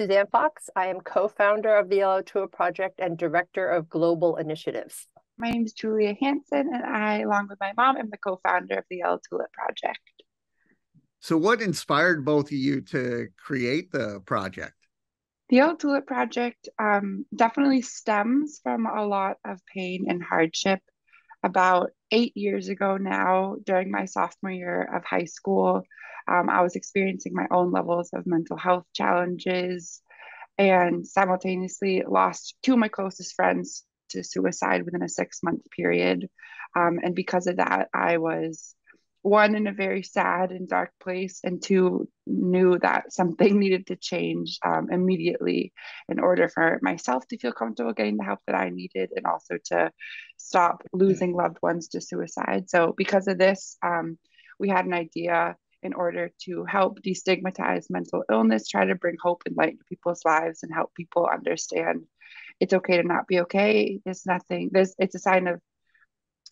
Suzanne Fox. I am co-founder of the Yellow Tulip Project and director of global initiatives. My name is Julia Hansen, and I, along with my mom, am the co-founder of the Yellow Tulip Project. So what inspired both of you to create the project? The Yellow Tulip Project definitely stems from a lot of pain and hardship. About 8 years ago now, during my sophomore year of high school, I was experiencing my own levels of mental health challenges and simultaneously lost two of my closest friends to suicide within a 6 month period. And because of that, I was one in a very sad and dark place, and two knew that something needed to change immediately in order for myself to feel comfortable getting the help that I needed, and also to stop losing loved ones to suicide. So, because of this, we had an idea in order to help destigmatize mental illness, try to bring hope and light to people's lives, and help people understand it's okay to not be okay. It's a sign of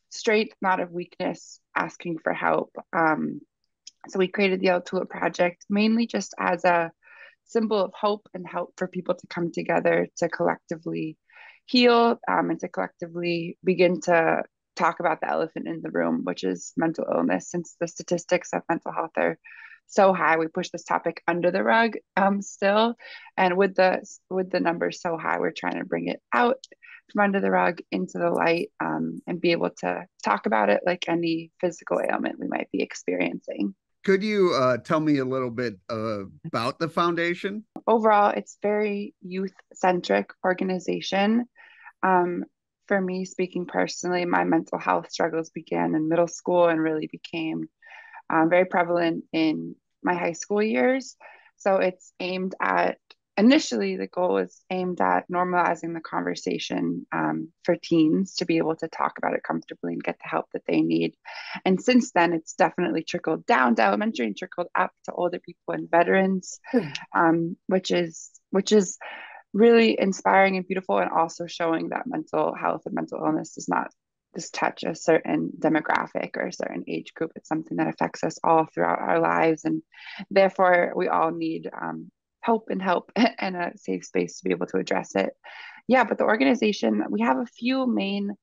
strength, not of weakness, asking for help. So we created the Yellow Tulip Project mainly just as a symbol of hope and help for people to come together to collectively heal, and to collectively begin to talk about the elephant in the room, which is mental illness. Since the statistics of mental health are so high, we push this topic under the rug still, and with the numbers so high, we're trying to bring it out from under the rug into the light, and be able to talk about it like any physical ailment we might be experiencing. Could you tell me a little bit about the foundation? Overall, it's very youth-centric organization. Um, for me, speaking personally, my mental health struggles began in middle school and really became very prevalent in my high school years. So it's aimed at, initially, the goal is aimed at normalizing the conversation for teens to be able to talk about it comfortably and get the help that they need. And since then, it's definitely trickled down to elementary and trickled up to older people and veterans, which is really inspiring and beautiful, and also showing that mental health and mental illness does not just touch a certain demographic or a certain age group. It's something that affects us all throughout our lives, and therefore we all need hope and help and a safe space to be able to address it. Yeah, but the organization, we have a few main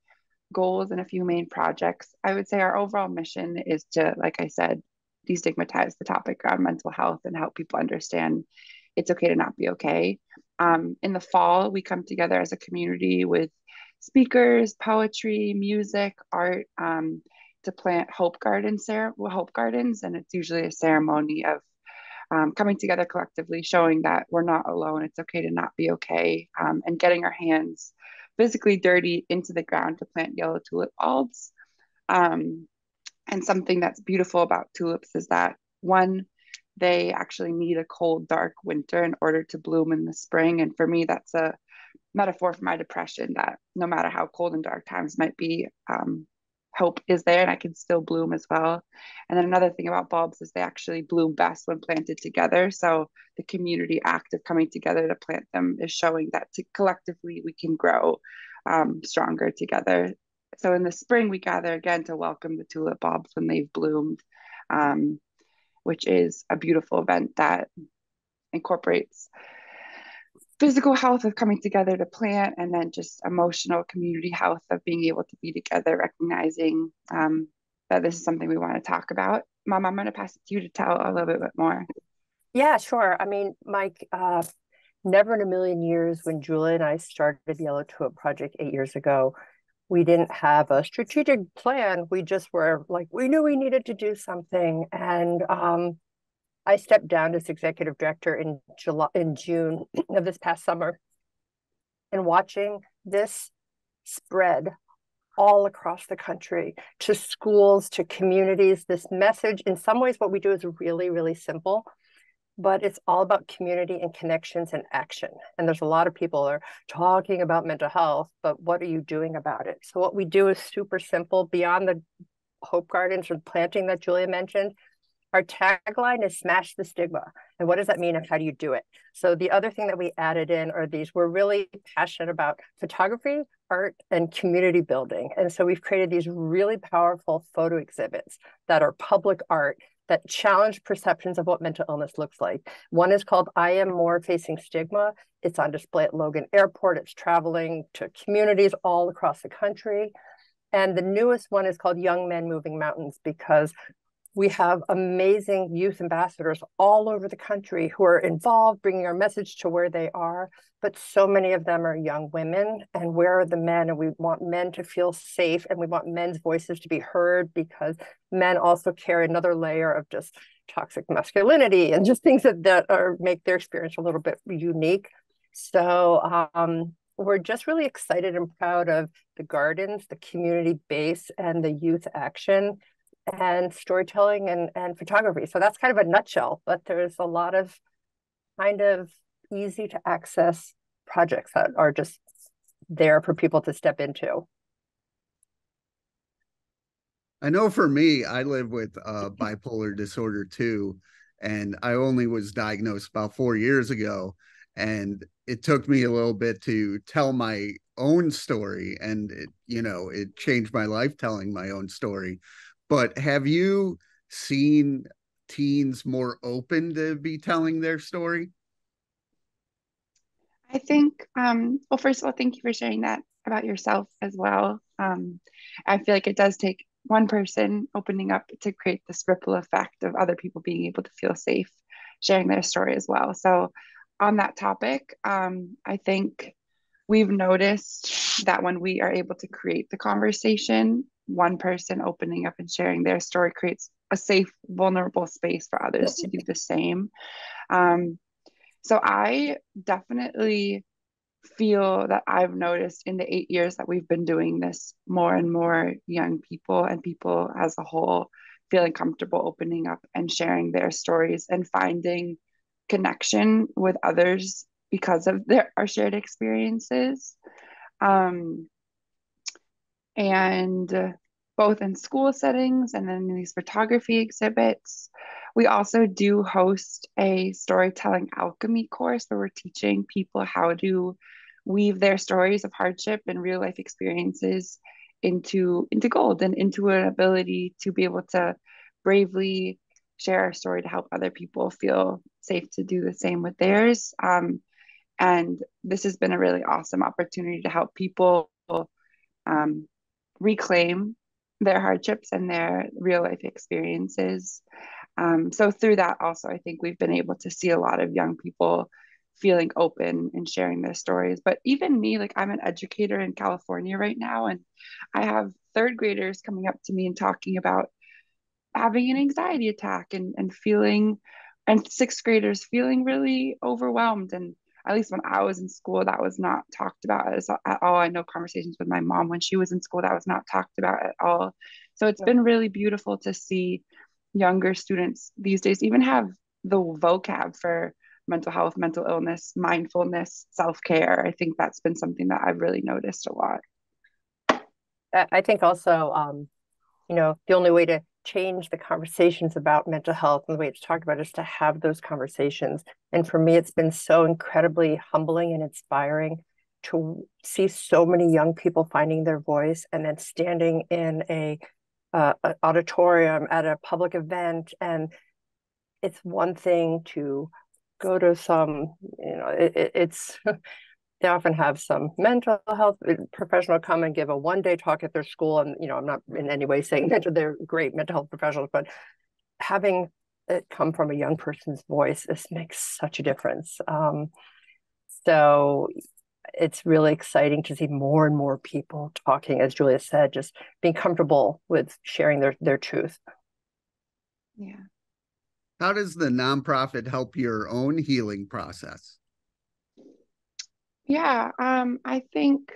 goals and a few main projects. I would say our overall mission is to, like I said, destigmatize the topic around mental health and help people understand it's okay to not be okay. In the fall, we come together as a community with speakers, poetry, music, art, to plant hope gardens, and it's usually a ceremony of coming together collectively, showing that we're not alone. It's okay to not be okay, and getting our hands physically dirty into the ground to plant yellow tulip bulbs. Um, and something that's beautiful about tulips is that, one, they actually need a cold, dark winter in order to bloom in the spring. And for me, that's a metaphor for my depression, that no matter how cold and dark times might be, hope is there and I can still bloom as well. And then another thing about bulbs is they actually bloom best when planted together. So the community act of coming together to plant them is showing that collectively we can grow stronger together. So in the spring, we gather again to welcome the tulip bulbs when they've bloomed, which is a beautiful event that incorporates physical health of coming together to plant, and then just emotional community health of being able to be together, recognizing that this is something we want to talk about. Mom, I'm going to pass it to you to tell a little bit more. Yeah, sure. I mean, Mike, never in a million years when Julia and I started the Yellow Tulip Project 8 years ago, we didn't have a strategic plan. We just were like, we knew we needed to do something. And I stepped down as executive director in June of this past summer, and watching this spread all across the country to schools, to communities, this message, in some ways, what we do is really, really simple, but it's all about community and connections and action. And there's a lot of people are talking about mental health, but what are you doing about it? So what we do is super simple. Beyond the hope gardens or planting that Julia mentioned, our tagline is smash the stigma. And what does that mean and how do you do it? So the other thing that we added in are these, we're really passionate about photography, art, and community building. And so we've created these really powerful photo exhibits that are public art that challenge perceptions of what mental illness looks like. One is called I Am More Facing Stigma. It's on display at Logan Airport. It's traveling to communities all across the country. And the newest one is called Young Men Moving Mountains, because we have amazing youth ambassadors all over the country who are involved, bringing our message to where they are. But so many of them are young women. And where are the men? And we want men to feel safe, and we want men's voices to be heard, because men also carry another layer of just toxic masculinity and just things that are make their experience a little bit unique. So we're just really excited and proud of the gardens, the community base, and the youth action and storytelling and photography. So that's kind of a nutshell, but there's a lot of kind of easy to access projects that are just there for people to step into. I know for me, I live with bipolar disorder too, and I only was diagnosed about 4 years ago. And it took me a little bit to tell my own story, and it changed my life telling my own story. But have you seen teens more open to be telling their story? I think, well, first of all, thank you for sharing that about yourself as well. I feel like it does take one person opening up to create this ripple effect of other people being able to feel safe sharing their story as well. So, on that topic, I think we've noticed that when we are able to create the conversation, one person opening up and sharing their story creates a safe, vulnerable space for others to do the same. Um, so I definitely feel that I've noticed in the 8 years that we've been doing this, more and more young people and people as a whole feeling comfortable opening up and sharing their stories and finding connection with others because of our shared experiences. Um, and both in school settings and then in these photography exhibits. We also do host a storytelling alchemy course where we're teaching people how to weave their stories of hardship and real life experiences into gold and into an ability to be able to bravely share our story to help other people feel safe to do the same with theirs. And this has been a really awesome opportunity to help people um, reclaim their hardships and their real life experiences. So through that also, I think we've been able to see a lot of young people feeling open and sharing their stories. But even me, like I'm an educator in California right now, and I have third graders coming up to me and talking about having an anxiety attack and feeling, and sixth graders feeling really overwhelmed. And at least when I was in school, that was not talked about at all. I know conversations with my mom when she was in school, that was not talked about at all. So it's been really beautiful to see younger students these days even have the vocab for mental health, mental illness, mindfulness, self-care. I think that's been something that I've really noticed a lot. I think also, the only way to change the conversations about mental health and the way it's talked about is to have those conversations. And for me, it's been so incredibly humbling and inspiring to see so many young people finding their voice and then standing in an auditorium at a public event. And it's one thing to go to some, it's they often have some mental health professional come and give a one-day talk at their school. And, I'm not in any way saying that they're great mental health professionals, but having it come from a young person's voice, this makes such a difference. So it's really exciting to see more and more people talking, as Julia said, just being comfortable with sharing their truth. Yeah. How does the nonprofit help your own healing process? Yeah, I think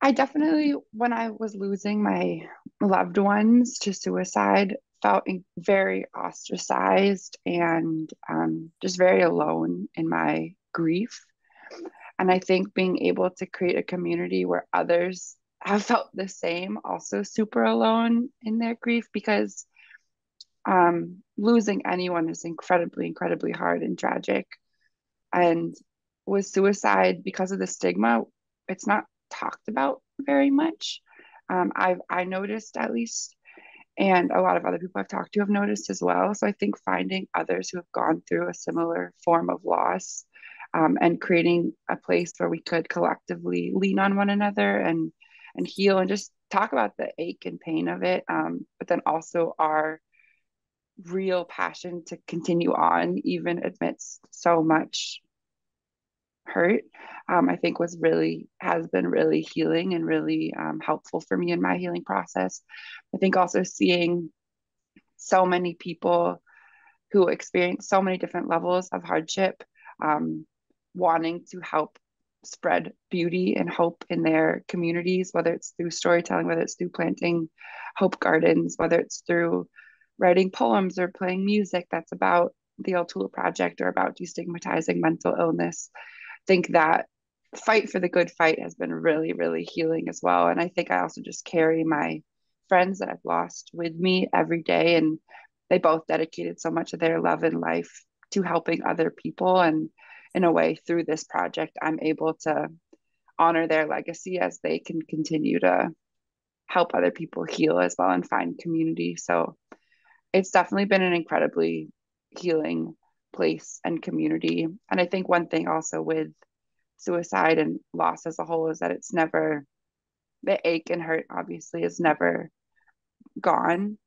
I definitely, when I was losing my loved ones to suicide, felt very ostracized and just very alone in my grief. And I think being able to create a community where others have felt the same, also super alone in their grief, because losing anyone is incredibly, incredibly hard and tragic. And with suicide, because of the stigma, it's not talked about very much. I noticed, at least, And a lot of other people I've talked to have noticed as well. So I think finding others who have gone through a similar form of loss, and creating a place where we could collectively lean on one another and heal and just talk about the ache and pain of it, but then also our real passion to continue on even amidst so much hurt, I think has been really healing and really helpful for me in my healing process. I think also seeing so many people who experience so many different levels of hardship, wanting to help spread beauty and hope in their communities, whether it's through storytelling, whether it's through planting hope gardens, whether it's through writing poems or playing music that's about the old Tulip Project or about destigmatizing mental illness. I think that fight for the good fight has been really, really healing as well. And I think I also just carry my friends that I've lost with me every day. And they both dedicated so much of their love and life to helping other people. And in a way, through this project, I'm able to honor their legacy as they can continue to help other people heal as well and find community. So it's definitely been an incredibly healing place and community. And I think one thing also with suicide and loss as a whole is that it's never, the ache and hurt obviously is never gone.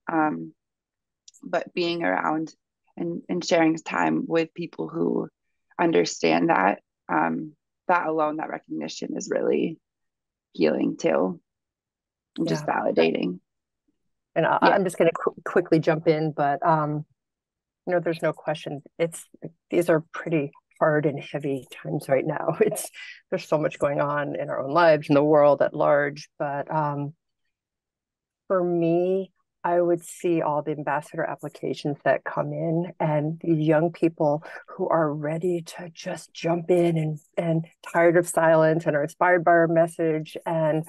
But being around and sharing time with people who understand that, that alone, that recognition is really healing too, and just Yeah. validating. And Yeah. I'm just going to quickly jump in, but there's no question. These are pretty hard and heavy times right now. There's so much going on in our own lives, in the world at large. But for me, I would see all the ambassador applications that come in and these young people who are ready to just jump in and tired of silence and are inspired by our message. And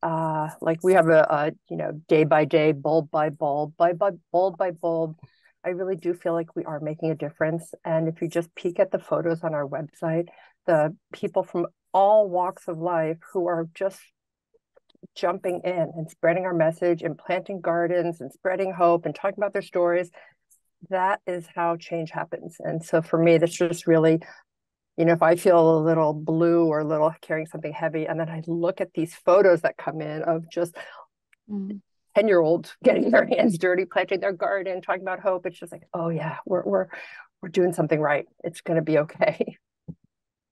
like we have a day by day, bulb by bulb, bulb by bulb. I really do feel like we are making a difference. And if you just peek at the photos on our website, the people from all walks of life who are just jumping in and spreading our message and planting gardens and spreading hope and talking about their stories, that is how change happens. And so for me, that's just really, if I feel a little blue or a little carrying something heavy, and then I look at these photos that come in of just 10-year-olds getting their hands dirty, planting their garden, talking about hope, it's just like, oh yeah, we're doing something right. It's going to be okay.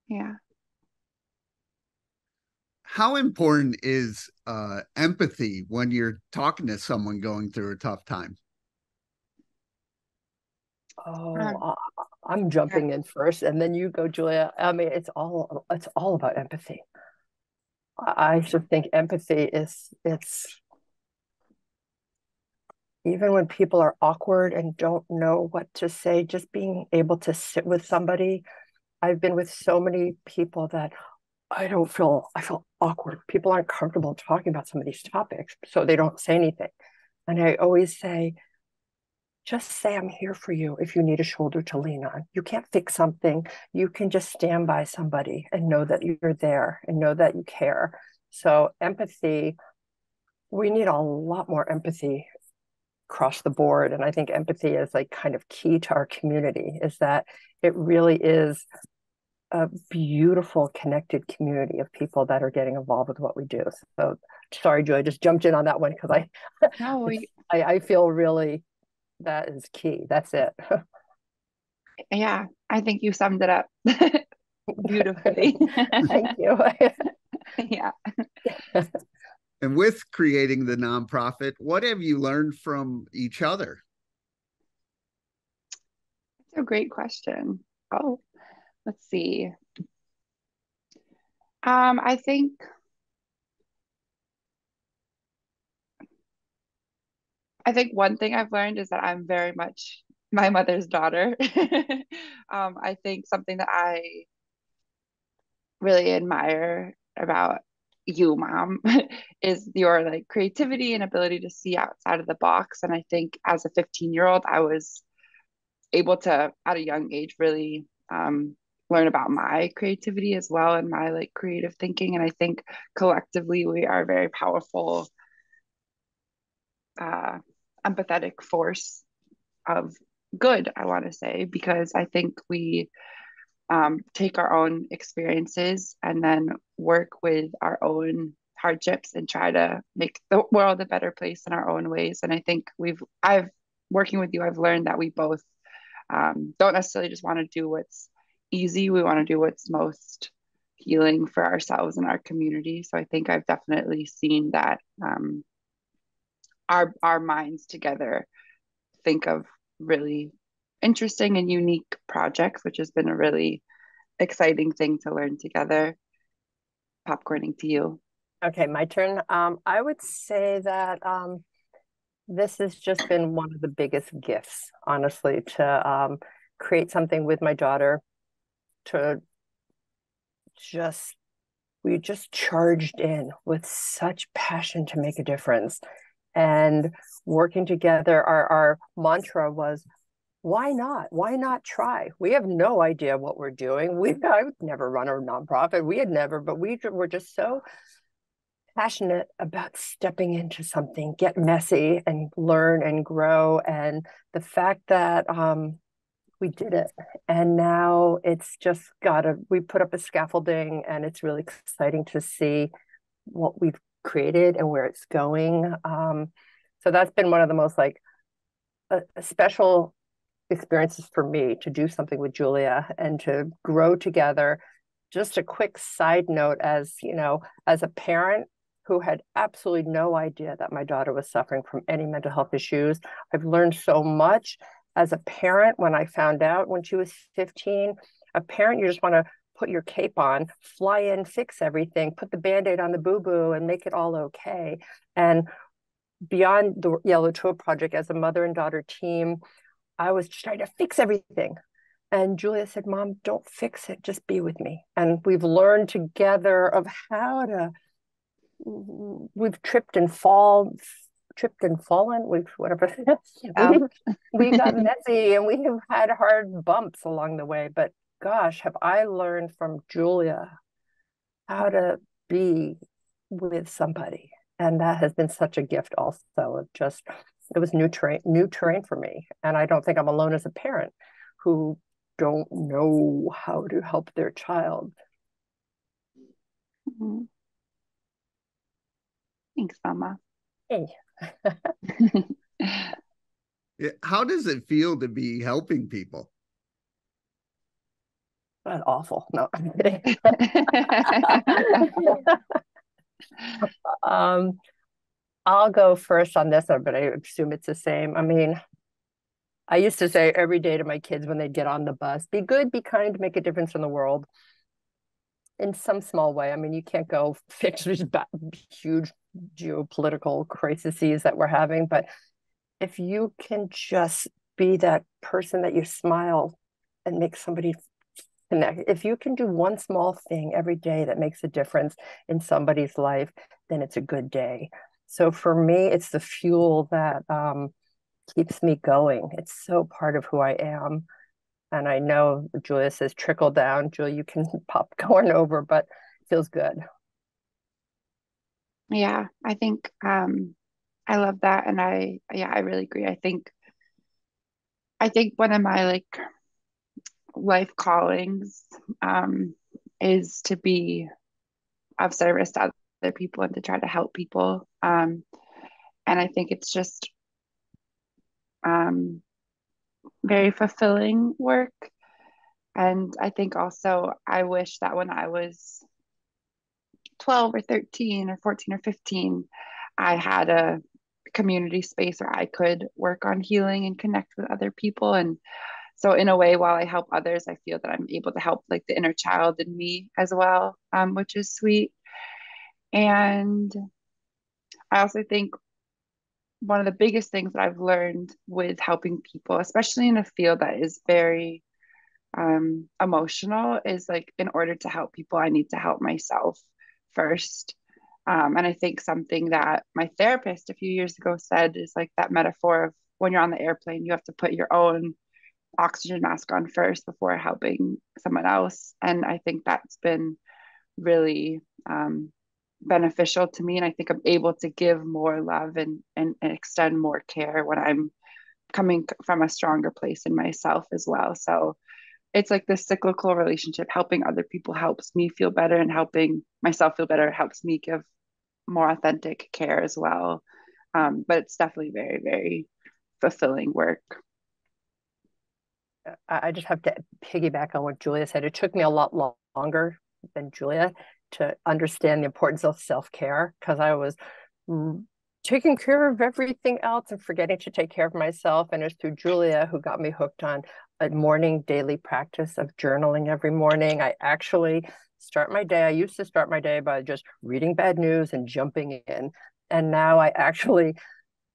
Yeah. How important is empathy when you're talking to someone going through a tough time? Oh, I'm jumping in first, and then you go, Julia. I mean, it's all about empathy. I should think empathy it's even when people are awkward and don't know what to say, just being able to sit with somebody. I've been with so many people that I feel awkward. People aren't comfortable talking about some of these topics, so they don't say anything. And I always say, just say I'm here for you if you need a shoulder to lean on. You can't fix something. You can just stand by somebody and know that you're there and know that you care. So empathy, we need a lot more empathy across the board. And I think empathy is like kind of key to our community, is that it really is a beautiful connected community of people that are getting involved with what we do. So sorry, Joy, I just jumped in on that one because No, I feel really that is key. That's it. yeah, I think you summed it up beautifully. Thank you. Yeah. And with creating the nonprofit, what have you learned from each other? That's a great question. Oh, let's see. I think one thing I've learned is that I'm very much my mother's daughter. I think something that I really admire about you, Mom, is your like creativity and ability to see outside of the box. And I think as a 15-year-old, I was able to, at a young age, really learn about my creativity as well and my like creative thinking. And I think collectively we are very powerful empathetic force of good, I want to say, because I think we take our own experiences and then work with our own hardships and try to make the world a better place in our own ways. And I think I've working with you, I've learned that we both don't necessarily just want to do what's easy. We want to do what's most healing for ourselves and our community. So I think I've definitely seen that our minds together think of really interesting and unique projects, which has been a really exciting thing to learn together. Popcorning to you. Okay, my turn. I would say that this has just been one of the biggest gifts, honestly, to create something with my daughter, to just we just charged in with such passion to make a difference. And working together, our mantra was, why not? Why not try? We have no idea what we're doing. I've never run a nonprofit. We had never, but we were just so passionate about stepping into something, get messy and learn and grow. And the fact that we did it. And now it's just we put up a scaffolding, and it's really exciting to see what we've created and where it's going. So that's been one of the most like special experiences for me, to do something with Julia and to grow together. Just a quick side note, as you know, as a parent who had absolutely no idea that my daughter was suffering from any mental health issues, I've learned so much. As a parent, when I found out when she was 15, a parent, you just want to put your cape on, fly in, fix everything, put the Band-Aid on the boo-boo and make it all okay. And beyond the Yellow Tulip Project, as a mother and daughter team, I was just trying to fix everything. And Julia said, Mom, don't fix it, just be with me. And we've learned together of how to, we've tripped and fallen, we've whatever. we got messy and we have had hard bumps along the way. But gosh, have I learned from Julia how to be with somebody. And that has been such a gift also. Of just, it was new terrain for me. And I don't think I'm alone as a parent who don't know how to help their child. Mm-hmm. Thanks, Mama. Hey. How does it feel to be helping people? That's awful. No, I'm kidding. I'll go first on this one, but I assume it's the same. I mean, I used to say every day to my kids when they'd get on the bus, be good, be kind, make a difference in the world in some small way. I mean, you can't go fix these huge geopolitical crises that we're having, but if you can just be that person that you smile and make somebody connect, if you can do one small thing every day that makes a difference in somebody's life, then it's a good day. So for me, it's the fuel that keeps me going. It's so part of who I am. And I know Julia says trickle down. Julia, you can popcorn over, but it feels good. Yeah, I think I love that. And I really agree. I think one of my like life callings is to be of service to other people and to try to help people. And I think it's just very fulfilling work. And I think also I wish that when I was 12 or 13 or 14 or 15, I had a community space where I could work on healing and connect with other people. And so in a way, while I help others, I feel that I'm able to help like the inner child in me as well, which is sweet. And I also think one of the biggest things that I've learned with helping people, especially in a field that is very emotional, is like in order to help people, I need to help myself first. And I think something that my therapist a few years ago said is like that metaphor of when you're on the airplane, you have to put your own oxygen mask on first before helping someone else. And I think that's been really beneficial to me. And I think I'm able to give more love and extend more care when I'm coming from a stronger place in myself as well. So it's like this cyclical relationship. Helping other people helps me feel better, and helping myself feel better helps me give more authentic care as well. But it's definitely very, very fulfilling work. I just have to piggyback on what Julia said. It took me a lot longer than Julia to understand the importance of self-care, because I was taking care of everything else and forgetting to take care of myself. And it's through Julia who got me hooked on a morning daily practice of journaling every morning. I actually start my day. I used to start my day by just reading bad news and jumping in. And now I actually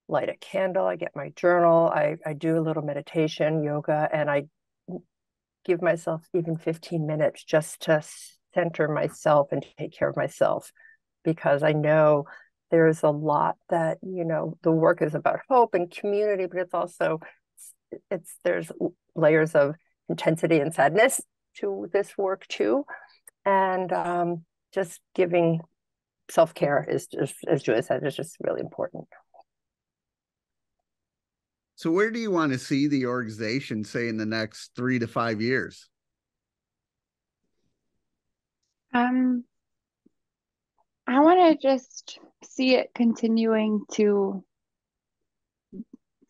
light a candle, I get my journal, I do a little meditation, yoga, and I give myself even 15 minutes just to center myself and take care of myself, because I know there's a lot that, the work is about hope and community, but it's also, there's layers of intensity and sadness to this work too. And just giving self-care is just, as Julia said, is just really important. So where do you want to see the organization, say, in the next 3 to 5 years? I want to just see it continuing to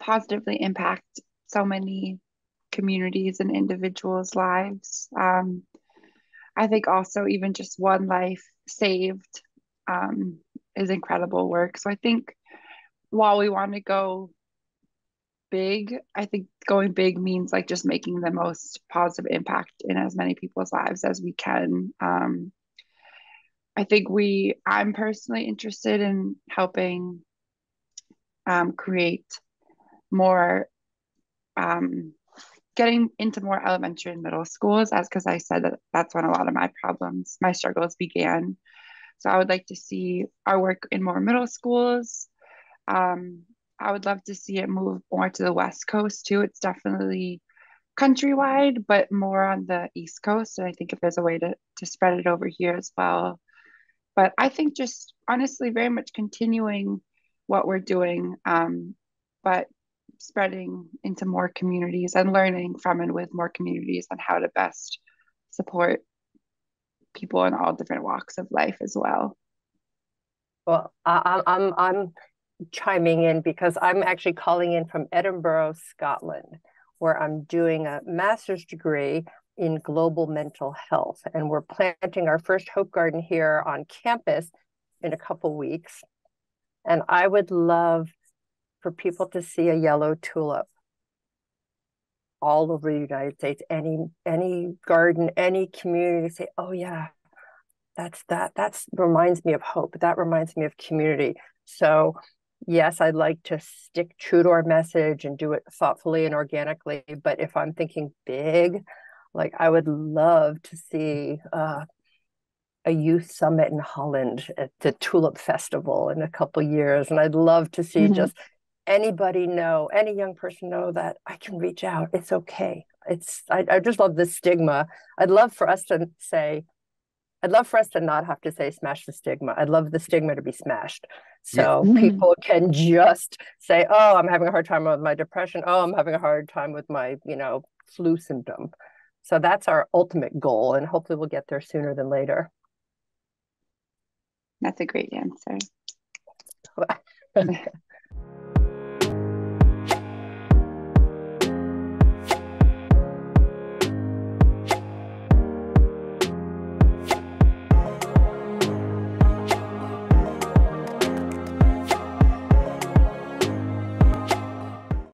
positively impact so many communities and individuals' lives. I think also even just one life saved is incredible work. So I think while we want to go big, I think going big means like just making the most positive impact in as many people's lives as we can. I think I'm personally interested in helping create more, getting into more elementary and middle schools, as because I said that's when a lot of my struggles began. So I would like to see our work in more middle schools. I would love to see it move more to the West Coast too. It's definitely countrywide, but more on the East Coast. And I think if there's a way to spread it over here as well. But I think just honestly, very much continuing what we're doing, but spreading into more communities and learning from and with more communities on how to best support people in all different walks of life as well. Well, I'm chiming in because I'm actually calling in from Edinburgh, Scotland, where I'm doing a master's degree in global mental health. And we're planting our first Hope Garden here on campus in a couple weeks. And I would love for people to see a yellow tulip all over the United States, any garden, any community, say, oh yeah, that reminds me of hope. That reminds me of community. So yes, I'd like to stick true to our message and do it thoughtfully and organically. But if I'm thinking big, like I would love to see a youth summit in Holland at the Tulip Festival in a couple of years. And I'd love to see just anybody know, any young person know that I can reach out. It's okay. I just love the stigma. I'd love for us to not have to say smash the stigma. I'd love the stigma to be smashed. So people can just say, oh, I'm having a hard time with my depression. Oh, I'm having a hard time with my, flu symptom. So that's our ultimate goal. And hopefully we'll get there sooner than later. That's a great answer.